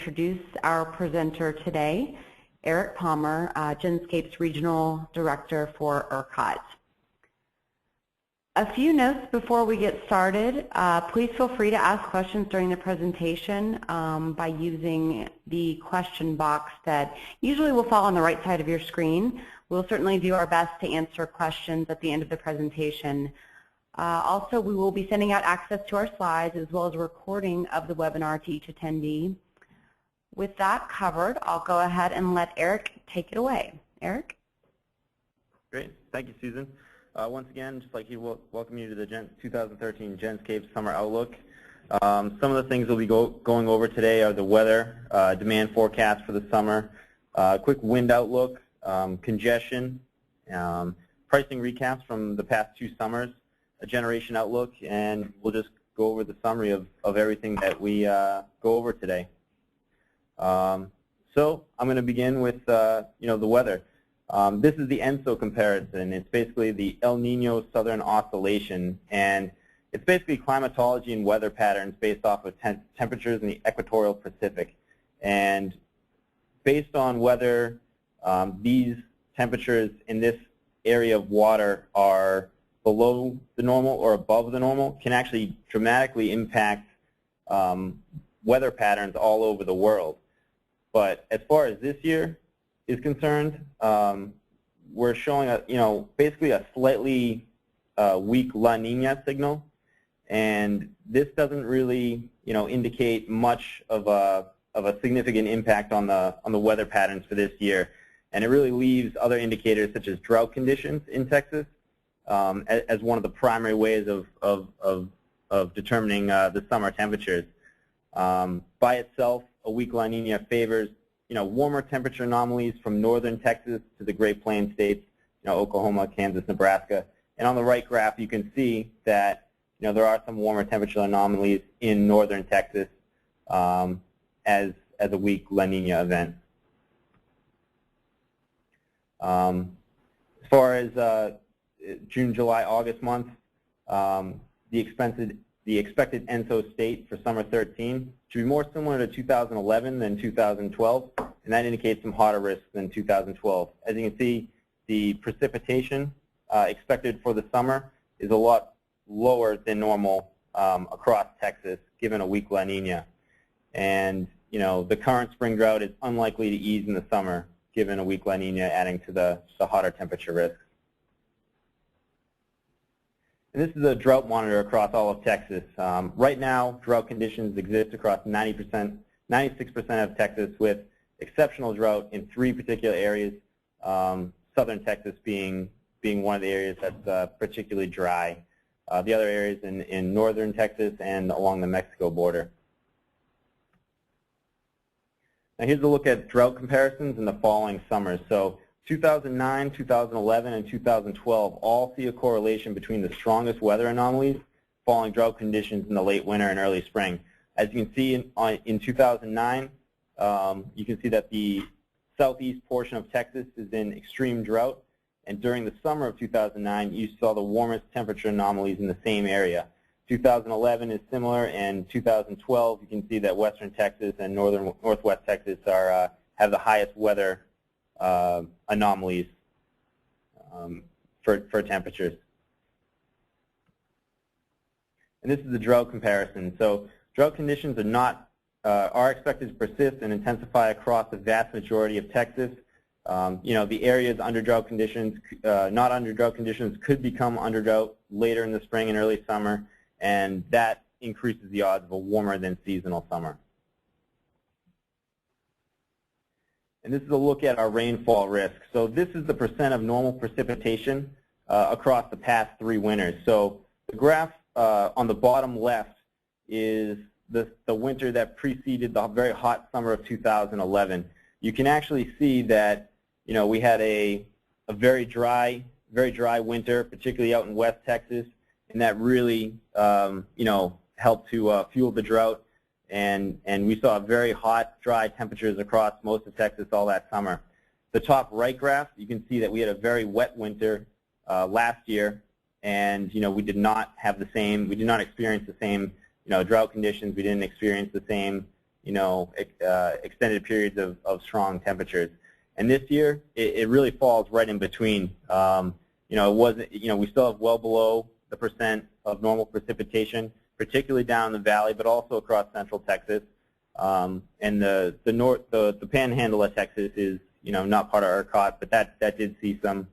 introduce our presenter today, Eric Palmer, Genscape's Regional Director for ERCOT. A few notes before we get started. Please feel free to ask questions during the presentation by using the question box that usually will fall on the right side of your screen. We'll certainly do our best to answer questions at the end of the presentation. Also, we will be sending out access to our slides as well as a recording of the webinar to each attendee. With that covered, I'll go ahead and let Eric take it away. Eric? Great. Thank you, Susan. Once again, just like you, welcome you to the 2013 Genscape Summer Outlook. Some of the things we'll be going over today are the weather, demand forecast for the summer, quick wind outlook, congestion, pricing recaps from the past 2 summers, a generation outlook, and we'll just go over the summary of everything that we go over today. So I'm going to begin with the weather. This is the ENSO comparison. It's basically the El Nino Southern Oscillation, and it's basically climatology and weather patterns based off of temperatures in the equatorial Pacific. And based on whether these temperatures in this area of water are below the normal or above the normal can actually dramatically impact weather patterns all over the world. But as far as this year is concerned, we're showing basically a slightly weak La Nina signal, and this doesn't really indicate much of a significant impact on the weather patterns for this year, and it really leaves other indicators such as drought conditions in Texas as one of the primary ways of determining the summer temperatures. By itself, a weak La Nina favors warmer temperature anomalies from northern Texas to the Great Plains states, Oklahoma, Kansas, Nebraska. And on the right graph, you can see that there are some warmer temperature anomalies in northern Texas as a weak La Nina event. As far as June, July, August month, the expected ENSO state for summer 13 should be more similar to 2011 than 2012, and that indicates some hotter risks than 2012. As you can see, the precipitation expected for the summer is a lot lower than normal across Texas, given a weak La Nina. And the current spring drought is unlikely to ease in the summer, given a weak La Nina adding to the hotter temperature risks. And this is a drought monitor across all of Texas. Right now, drought conditions exist across 96% of Texas, with exceptional drought in 3 particular areas, southern Texas being one of the areas that's particularly dry. The other areas in northern Texas and along the Mexico border. Now here's a look at drought comparisons in the following summers. So 2009, 2011, and 2012 all see a correlation between the strongest weather anomalies following drought conditions in the late winter and early spring. As you can see in 2009, you can see that the southeast portion of Texas is in extreme drought, and during the summer of 2009, you saw the warmest temperature anomalies in the same area. 2011 is similar, and 2012, you can see that western Texas and northwest Texas have the highest weather anomalies for temperatures. And this is the drought comparison. So drought conditions are expected to persist and intensify across the vast majority of Texas. The areas under drought conditions, not under drought conditions, could become under drought later in the spring and early summer, and that increases the odds of a warmer than seasonal summer. And this is a look at our rainfall risk. So this is the percent of normal precipitation across the past 3 winters. So the graph on the bottom left is the winter that preceded the very hot summer of 2011. You can actually see that we had a very dry winter, particularly out in West Texas, and that really helped to fuel the drought. And we saw very hot, dry temperatures across most of Texas all that summer. The top right graph, you can see that we had a very wet winter last year, and we did not experience the same drought conditions. We didn't experience the same extended periods of strong temperatures. And this year, it really falls right in between. It wasn't, we still have well below the % of normal precipitation, particularly down in the valley, but also across central Texas. And the panhandle of Texas is, not part of ERCOT, but that did see some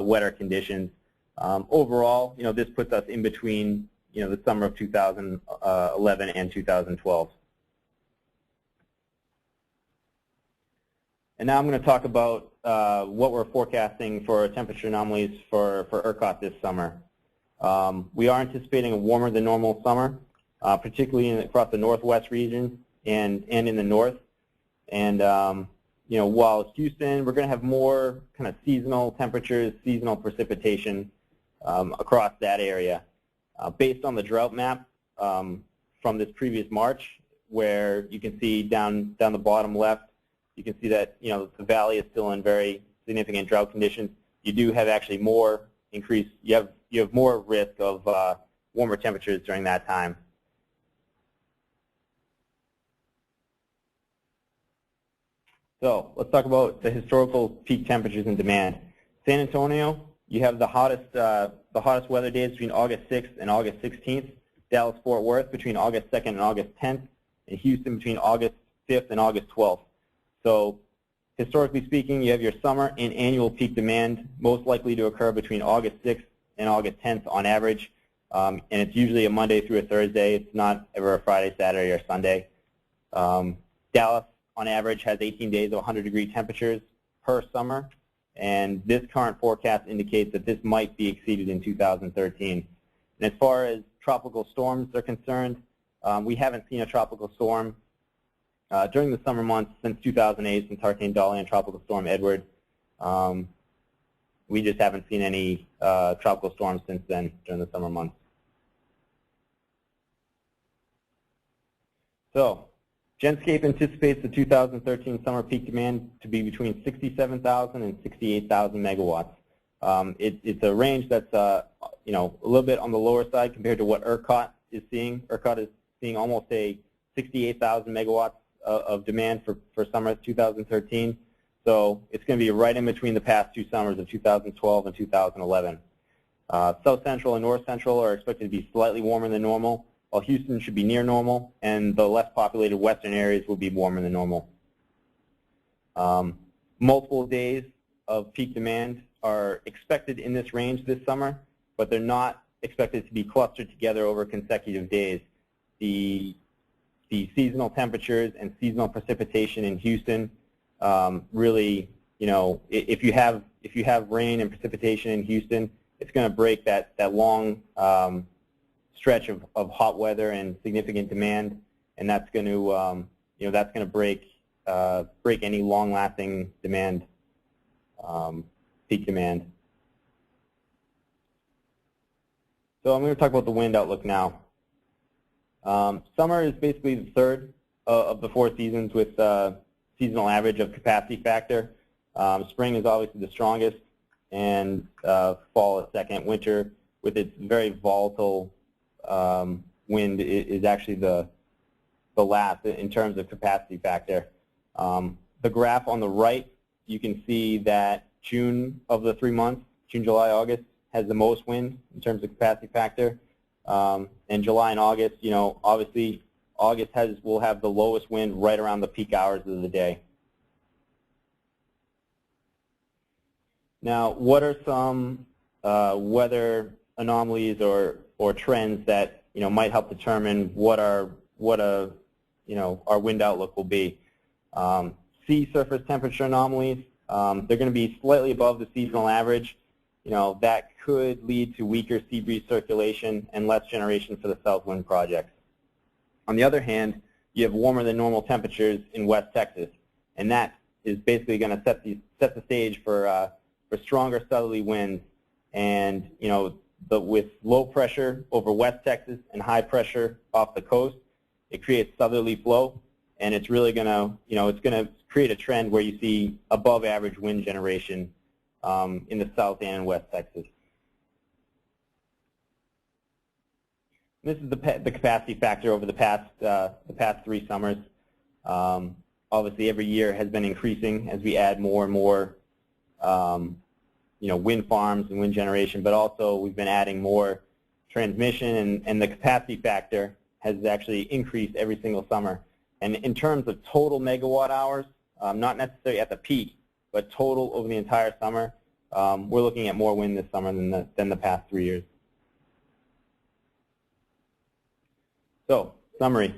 wetter conditions. Overall, this puts us in between, the summer of 2011 and 2012. And now I'm going to talk about what we're forecasting for temperature anomalies for ERCOT this summer. We are anticipating a warmer than normal summer, particularly across the northwest region and in the north. And while Houston, we're going to have more kind of seasonal temperatures, seasonal precipitation across that area. Based on the drought map from this previous March, where you can see down the bottom left, you can see that the valley is still in very significant drought conditions. You do have actually more increase. You have more risk of warmer temperatures during that time. So let's talk about the historical peak temperatures and demand. San Antonio, you have the hottest weather days between August 6th and August 16th. Dallas-Fort Worth between August 2nd and August 10th, and Houston between August 5th and August 12th. So historically speaking, you have your summer and annual peak demand most likely to occur between August 6th and August 10th on average, and it's usually a Monday through a Thursday. It's not ever a Friday, Saturday, or Sunday. Dallas, on average, has 18 days of 100-degree temperatures per summer, and this current forecast indicates that this might be exceeded in 2013. And as far as tropical storms are concerned, we haven't seen a tropical storm during the summer months since 2008, since Hurricane Dolly and Tropical Storm Edward. We just haven't seen any tropical storms since then during the summer months. So Genscape anticipates the 2013 summer peak demand to be between 67,000 and 68,000 megawatts. It's a range that's a little bit on the lower side compared to what ERCOT is seeing. ERCOT is seeing almost a 68,000 megawatts of demand for summer 2013. So it's going to be right in between the past two summers of 2012 and 2011. South Central and North Central are expected to be slightly warmer than normal, while Houston should be near normal, and the less populated western areas will be warmer than normal. Multiple days of peak demand are expected in this range this summer, but they're not expected to be clustered together over consecutive days. The seasonal temperatures and seasonal precipitation in Houston really, if you have rain and precipitation in Houston, it's going to break that long stretch of hot weather and significant demand, and that's going to break any long-lasting demand, peak demand. So I'm going to talk about the wind outlook now. Summer is basically the third of the four seasons with seasonal average of capacity factor. Spring is obviously the strongest, and fall is second. Winter, with its very volatile wind, is actually the last in terms of capacity factor. The graph on the right, you can see that June of the 3 months, June, July, August, has the most wind in terms of capacity factor. And July and August, obviously August will have the lowest wind right around the peak hours of the day. Now, what are some weather anomalies or trends that might help determine what our wind outlook will be? Sea surface temperature anomalies. They're going to be slightly above the seasonal average. That could lead to weaker sea breeze circulation and less generation for the south wind projects. On the other hand, you have warmer than normal temperatures in West Texas, and that is basically going to set the stage for stronger southerly winds. And with low pressure over West Texas and high pressure off the coast, it creates southerly flow, and it's really going to it's going to create a trend where you see above average wind generation in the south and in West Texas. This is the capacity factor over the past 3 summers. Obviously, every year has been increasing as we add more and more, wind farms and wind generation. But also, we've been adding more transmission, and the capacity factor has actually increased every single summer. And in terms of total megawatt hours, not necessarily at the peak, but total over the entire summer, we're looking at more wind this summer than the past 3 years. So, summary.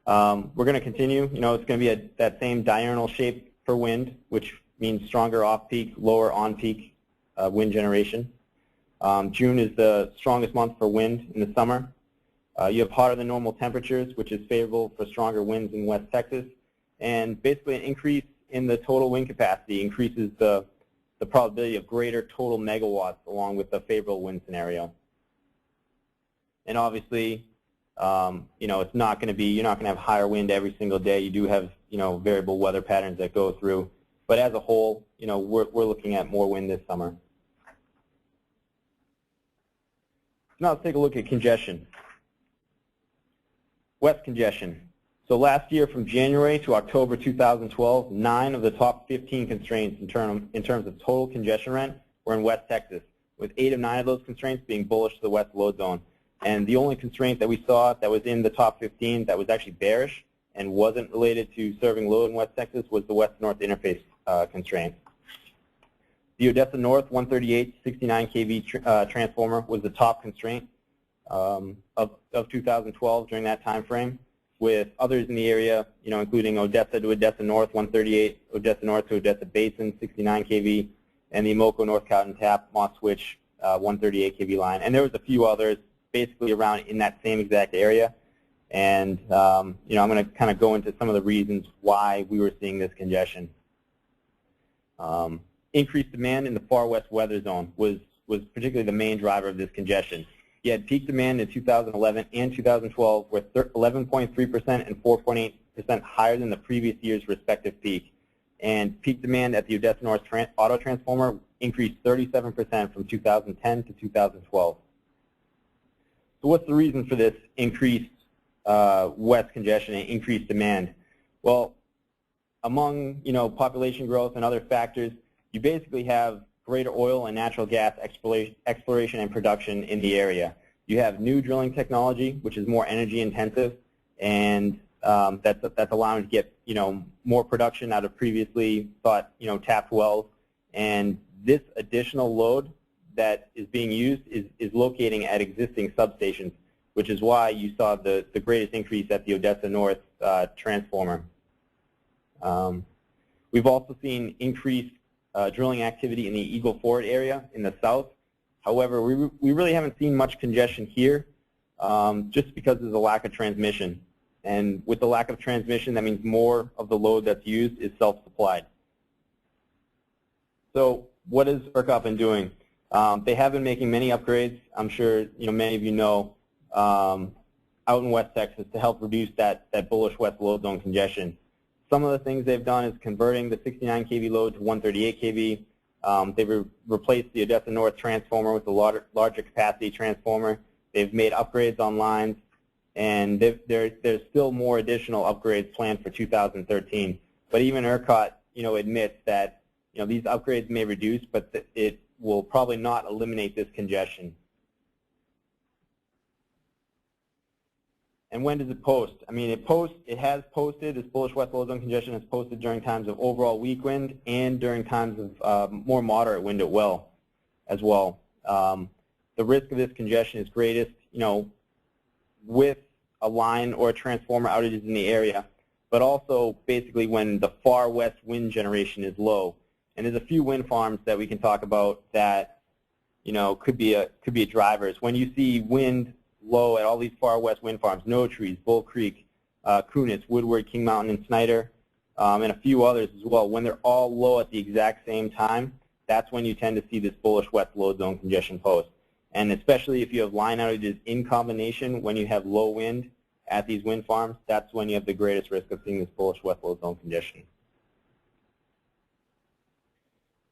We're going to continue. It's going to be that same diurnal shape for wind, which means stronger off-peak, lower on-peak wind generation. June is the strongest month for wind in the summer. You have hotter than normal temperatures, which is favorable for stronger winds in West Texas. And basically an increase in the total wind capacity increases the probability of greater total megawatts along with the favorable wind scenario. And obviously, it's not going to be, you're not going to have higher wind every single day. You do have, variable weather patterns that go through. But as a whole, we're looking at more wind this summer. Now let's take a look at congestion. West congestion. So last year from January to October 2012, 9 of the top 15 constraints in terms of total congestion rent were in West Texas, with 8 of 9 of those constraints being bullish to the west load zone. And the only constraint that we saw that was in the top 15 that was actually bearish and wasn't related to serving load in West Texas was the west-north interface constraint. The Odessa North 138 69 kV transformer was the top constraint of 2012 during that time frame, with others in the area, including Odessa to Odessa North 138, Odessa North to Odessa Basin 69 kV, and the Emoco North Cowden Tap Moss Switch 138 kV line. And there was a few others basically around in that same exact area. And I'm going to kind of go into some of the reasons why we were seeing this congestion. Increased demand in the far west weather zone was particularly the main driver of this congestion. You had peak demand in 2011 and 2012 were 11.3% and 4.8% higher than the previous year's respective peak. And peak demand at the Odessa North auto transformer increased 37% from 2010 to 2012. So what's the reason for this increased west congestion and increased demand? Well, among population growth and other factors, you basically have greater oil and natural gas exploration and production in the area. You have new drilling technology, which is more energy intensive, and that's allowing to get more production out of previously thought tapped wells. And this additional load that is being used is locating at existing substations, which is why you saw the greatest increase at the Odessa North transformer. We've also seen increased drilling activity in the Eagle Ford area in the south. However, we really haven't seen much congestion here just because of the lack of transmission. And with the lack of transmission, that means more of the load that's used is self-supplied. So what has ERCOT been doing? They have been making many upgrades. I'm sure many of you know out in West Texas to help reduce that bullish west load zone congestion. Some of the things they've done is converting the 69 kV load to 138 kV. They've replaced the Odessa North transformer with a larger capacity transformer. They've made upgrades on lines, and there's still more additional upgrades planned for 2013. But even ERCOT, admits that these upgrades may reduce, but it will probably not eliminate this congestion. And when does it post? I mean, it has posted, this bullish west load zone congestion has posted during times of overall weak wind and during times of more moderate wind as well. The risk of this congestion is greatest, with a line or a transformer outages in the area, but also basically when the far west wind generation is low. And there's a few wind farms that we can talk about that, could be drivers. When you see wind low at all these far west wind farms, No Trees, Bull Creek, Kunitz, Woodward, King Mountain, and Snyder, and a few others as well. When they're all low at the exact same time, that's when you tend to see this bullish west load zone congestion post. And especially if you have line outages in combination, when you have low wind at these wind farms, that's when you have the greatest risk of seeing this bullish west load zone congestion.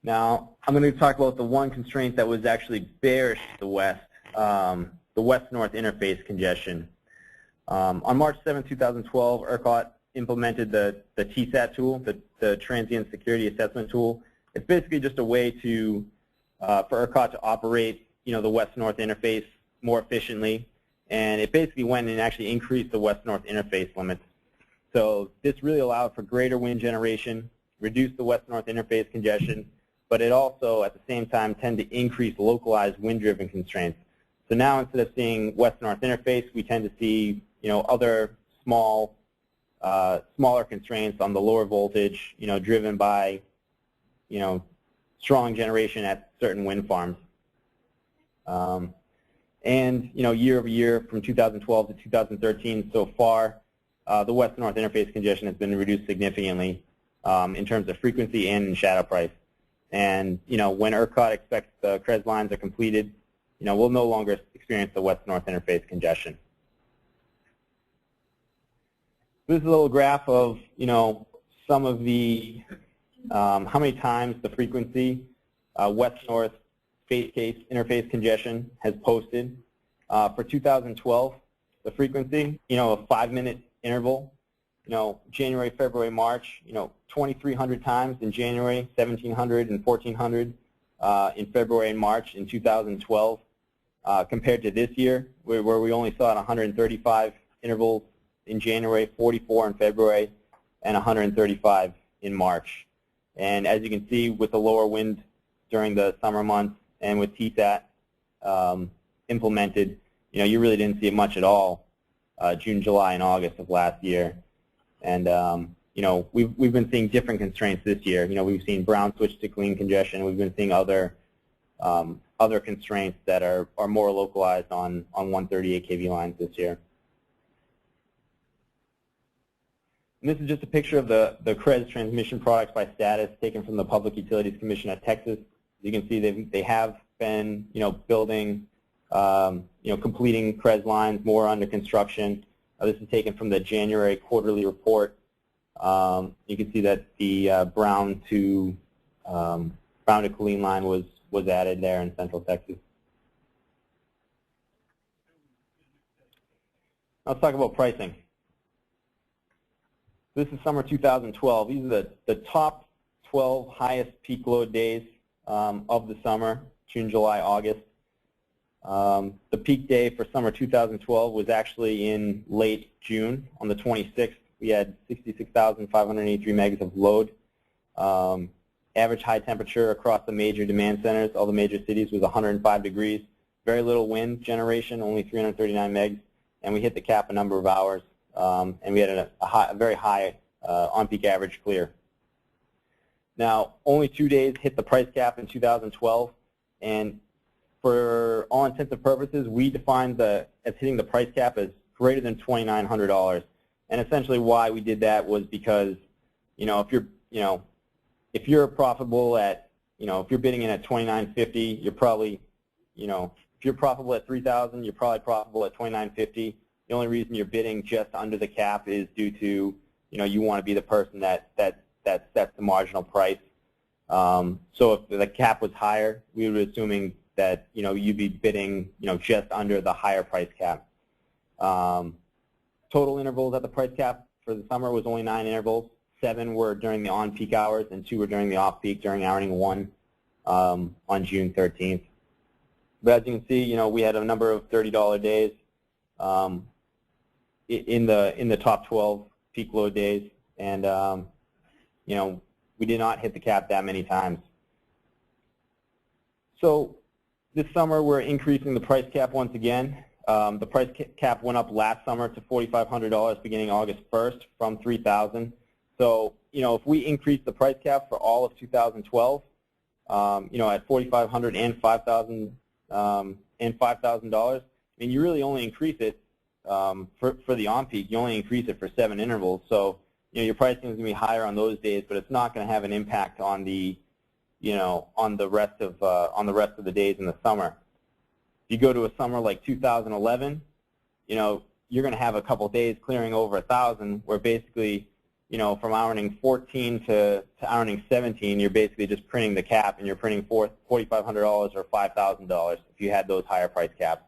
Now, I'm going to talk about the one constraint that was actually bearish to the west the west-north interface congestion. On March 7, 2012, ERCOT implemented the TSAT tool, the Transient Security Assessment tool. It's basically just a way to for ERCOT to operate, the west-north interface more efficiently, and it basically went and actually increased the west-north interface limits. So this really allowed for greater wind generation, reduced the west-north interface congestion, but it also, at the same time, tended to increase localized wind-driven constraints. So now, instead of seeing west-north interface, we tend to see, other smaller constraints on the lower voltage, driven by, strong generation at certain wind farms. And, year over year, from 2012 to 2013 so far, the west-north interface congestion has been reduced significantly in terms of frequency and in shadow price. And, when ERCOT expects the CREZ lines are completed, we'll no longer experience the west-north interface congestion. This is a little graph of, some of the, how many times the frequency west-north phase case interface congestion has posted. For 2012, the frequency, a 5-minute interval, January, February, March, 2,300 times in January, 1,700 and 1,400 in February and March in 2012, compared to this year, where we only saw 135 intervals in January, 44 in February, and 135 in March. And as you can see, with the lower wind during the summer months and with TSAT implemented, you really didn't see it much at all June, July, and August of last year. And we've been seeing different constraints this year. We've seen brown switch to clean congestion. We've been seeing other constraints that are more localized on 138 kV lines this year. And this is just a picture of the CREZ transmission products by status taken from the Public Utilities Commission of Texas. You can see they have been, building, completing CREZ lines, more under construction. This is taken from the January quarterly report. You can see that the brown to Killeen line was added there in Central Texas. Let's talk about pricing. This is summer 2012. These are the top 12 highest peak load days of the summer, June, July, August. The peak day for summer 2012 was actually in late June. On the 26th, we had 66,583 megas of load. Average high temperature across the major demand centers, all the major cities, was 105 degrees. Very little wind generation, only 339 megs, and we hit the cap a number of hours. And we had a very high on-peak average clear. Now, only 2 days hit the price cap in 2012, and for all intents and purposes, we defined as hitting the price cap as greater than $2,900. And essentially, why we did that was because, if you're profitable at, if you're bidding in at $2,950, you're probably, if you're profitable at $3,000, you're probably profitable at $2,950. The only reason you're bidding just under the cap is due to, you want to be the person that sets the marginal price. So if the cap was higher, we were assuming that, you'd be bidding, just under the higher price cap. Total intervals at the price cap for the summer was only 9 intervals. 7 were during the on-peak hours, and 2 were during the off-peak during outing 1 on June 13th. But as you can see, we had a number of $30 days. In the top 12 peak load days, and we did not hit the cap that many times. So this summer we're increasing the price cap once again. The price cap went up last summer to $4,500 beginning August 1st from $3,000. So if we increase the price cap for all of 2012, at $4,500 and $5,000, I mean, you really only increase it. For the on-peak, you only increase it for 7 intervals, so your pricing is going to be higher on those days, but it's not going to have an impact on the, on the rest of the days in the summer. If you go to a summer like 2011, you're going to have a couple days clearing over 1,000, where basically, from outing 14 to outing 17, you're basically just printing the cap, and you're printing $4,500 or $5,000 if you had those higher price caps.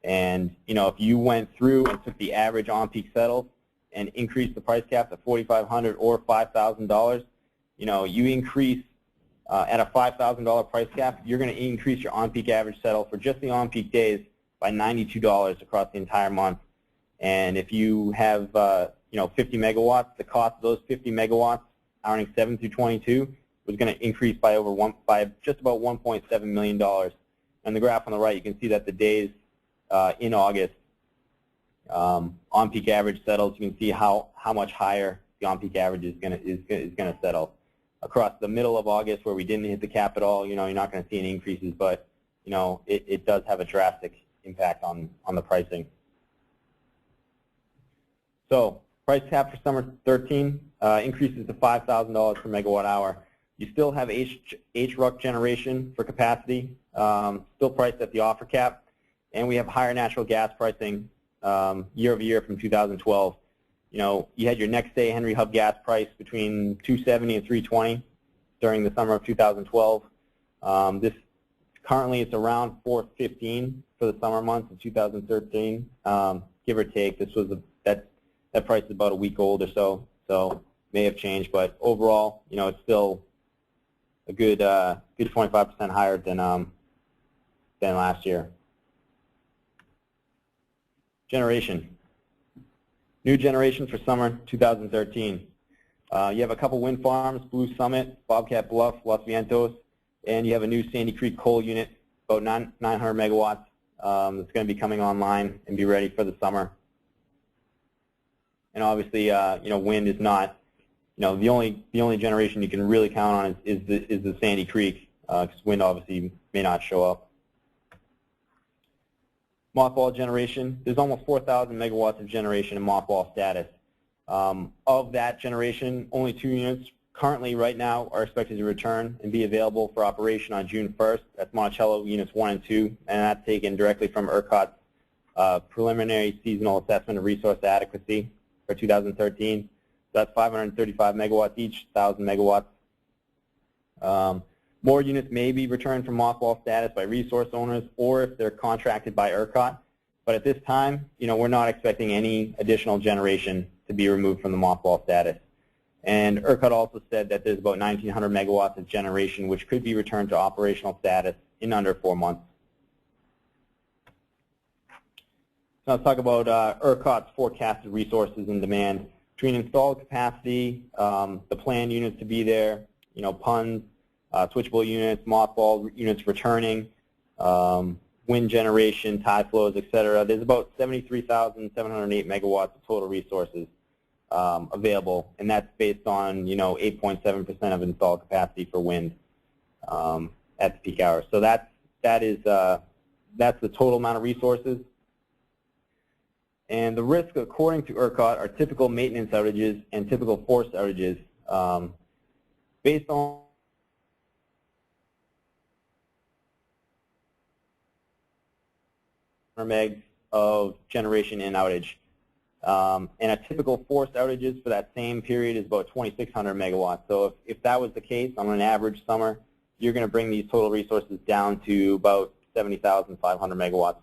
And if you went through and took the average on-peak settles and increased the price cap to $4,500 or $5,000, you increase at a $5,000 price cap, you're going to increase your on-peak average settle for just the on-peak days by $92 across the entire month. And if you have 50 megawatts, the cost of those 50 megawatts hourring 7 through 22 was going to increase by just about $1.7 million. And the graph on the right, you can see that the days in August on-peak average settles. You can see how much higher the on-peak average is going to settle. Across the middle of August, where we didn't hit the cap at all, you're not going to see any increases, but it does have a drastic impact on the pricing. So price cap for summer 13 increases to $5,000 per megawatt hour. You still have HRUC generation for capacity, still priced at the offer cap, and we have higher natural gas pricing year over year from 2012. You had your next day Henry Hub gas price between $2.70 and $3.20 during the summer of 2012. Currently it's around $4.15 for the summer months of 2013, give or take. That price is about a week old or so may have changed, but overall, it's still a good 25% higher than last year. Generation. New generation for summer 2013. You have a couple wind farms, Blue Summit, Bobcat Bluff, Los Vientos, and you have a new Sandy Creek coal unit, about 900 megawatts, that's going to be coming online and be ready for the summer. And obviously, wind is not, the only generation you can really count on is the Sandy Creek, because wind obviously may not show up. Mothball generation, there's almost 4,000 megawatts of generation in mothball status. Of that generation, only 2 units currently right now are expected to return and be available for operation on June 1st. That's Monticello units 1 and 2, and that's taken directly from ERCOT's preliminary seasonal assessment of resource adequacy for 2013. So that's 535 megawatts each, 1,000 megawatts. More units may be returned from mothball status by resource owners or if they're contracted by ERCOT. But at this time, we're not expecting any additional generation to be removed from the mothball status. And ERCOT also said that there's about 1,900 megawatts of generation which could be returned to operational status in under 4 months. So let's talk about ERCOT's forecasted resources and demand. Between installed capacity, the planned units to be there, PUNs, switchable units, mothball units returning, wind generation, tide flows, etc. There's about 73,708 megawatts of total resources available, and that's based on 8.7% of installed capacity for wind at the peak hour. So that's the total amount of resources. And the risk, according to ERCOT, are typical maintenance outages and typical forced outages based on megs of generation in outage. And a typical forced outages for that same period is about 2,600 megawatts. So if that was the case on an average summer, you're going to bring these total resources down to about 70,500 megawatts.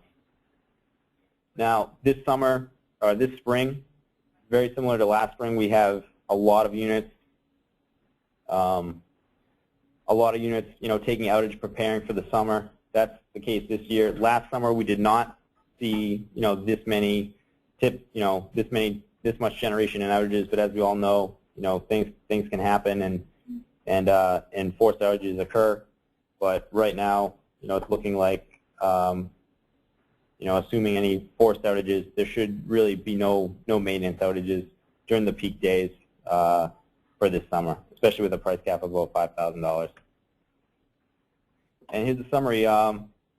Now, this summer, or this spring, very similar to last spring, we have a lot of units, taking outage, preparing for the summer. That's the case this year. Last summer, we did not see, this much generation in outages. But as we all know, things can happen and forced outages occur. But right now, it's looking like, assuming any forced outages, there should really be no maintenance outages during the peak days for this summer, especially with a price cap of about $5,000. And here's a summary.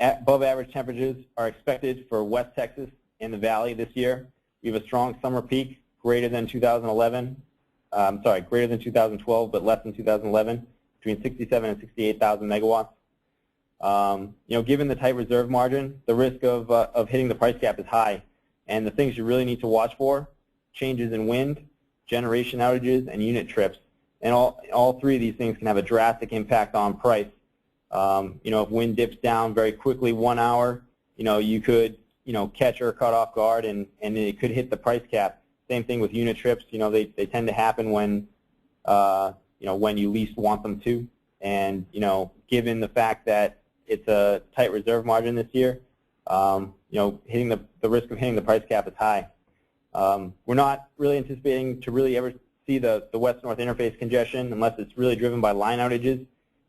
Above average temperatures are expected for West Texas and the Valley this year. We have a strong summer peak, greater than 2012, but less than 2011, between 67 and 68,000 megawatts. Given the tight reserve margin, the risk of hitting the price cap is high. And the things you really need to watch for, changes in wind, generation outages, and unit trips. And all 3 of these things can have a drastic impact on price. If wind dips down very quickly 1 hour, you could catch ERCOT off guard, and it could hit the price cap. Same thing with unit trips. They tend to happen when when you least want them to. And given the fact that it's a tight reserve margin this year, hitting the risk of hitting the price cap is high. We're not really anticipating to really ever see the west-north interface congestion unless it's really driven by line outages.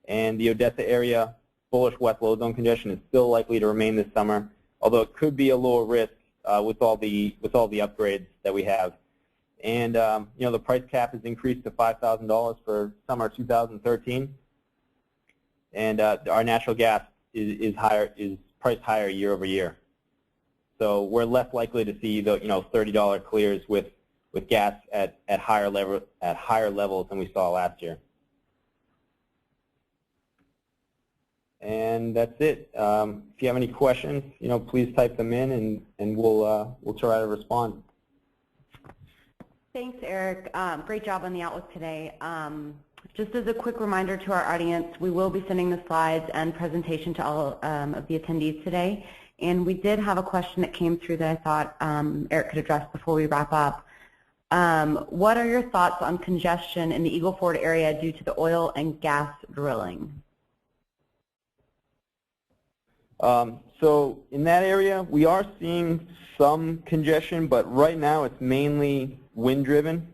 And the Odessa area bullish west load zone congestion is still likely to remain this summer, although it could be a lower risk with all the upgrades that we have. And the price cap has increased to $5,000 for summer 2013, and our natural gas is priced higher year over year. So we're less likely to see the $30 clears with gas at higher levels than we saw last year. And that's it. If you have any questions, please type them in, and we'll try to respond. Thanks, Eric. Great job on the Outlook today. Just as a quick reminder to our audience, we will be sending the slides and presentation to all of the attendees today. And we did have a question that came through that I thought Eric could address before we wrap up. What are your thoughts on congestion in the Eagle Ford area due to the oil and gas drilling? So in that area, we are seeing some congestion, but right now it's mainly wind-driven.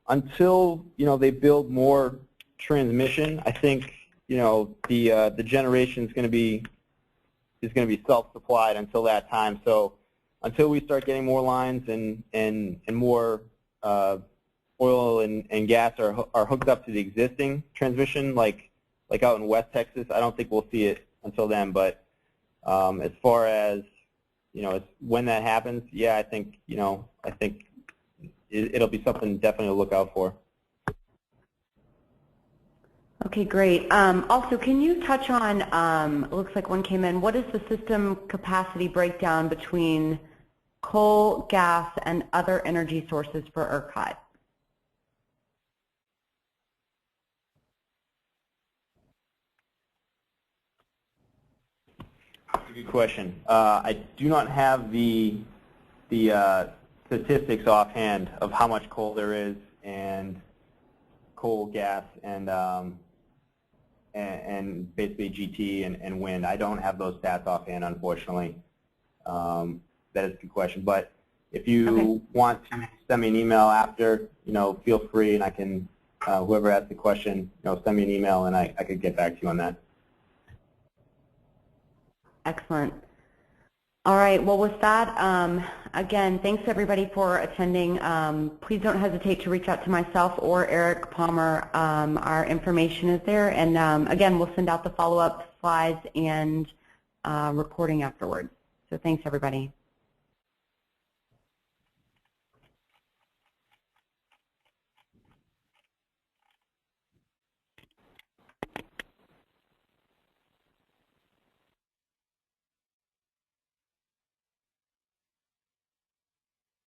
Until they build more transmission, I think the generation is going to be self-supplied until that time. So until we start getting more lines and more oil and gas are hooked up to the existing transmission, like out in West Texas, I don't think we'll see it until then. But as far as when that happens, yeah, I think it'll be something definitely to look out for. Okay, great. Also, can you touch on, it looks like one came in, what is the system capacity breakdown between coal, gas, and other energy sources for ERCOT? That's a good question. I do not have the statistics offhand of how much coal there is, and coal, gas, and basically GT and wind. I don't have those stats offhand, unfortunately. That is a good question. But if you want to send me an email after, feel free, and I can, whoever asked the question, send me an email, and I could get back to you on that. Excellent. All right. Well, with that, again, thanks everybody for attending. Please don't hesitate to reach out to myself or Eric Palmer. Our information is there, and again, we'll send out the follow-up slides and recording afterwards. So thanks, everybody.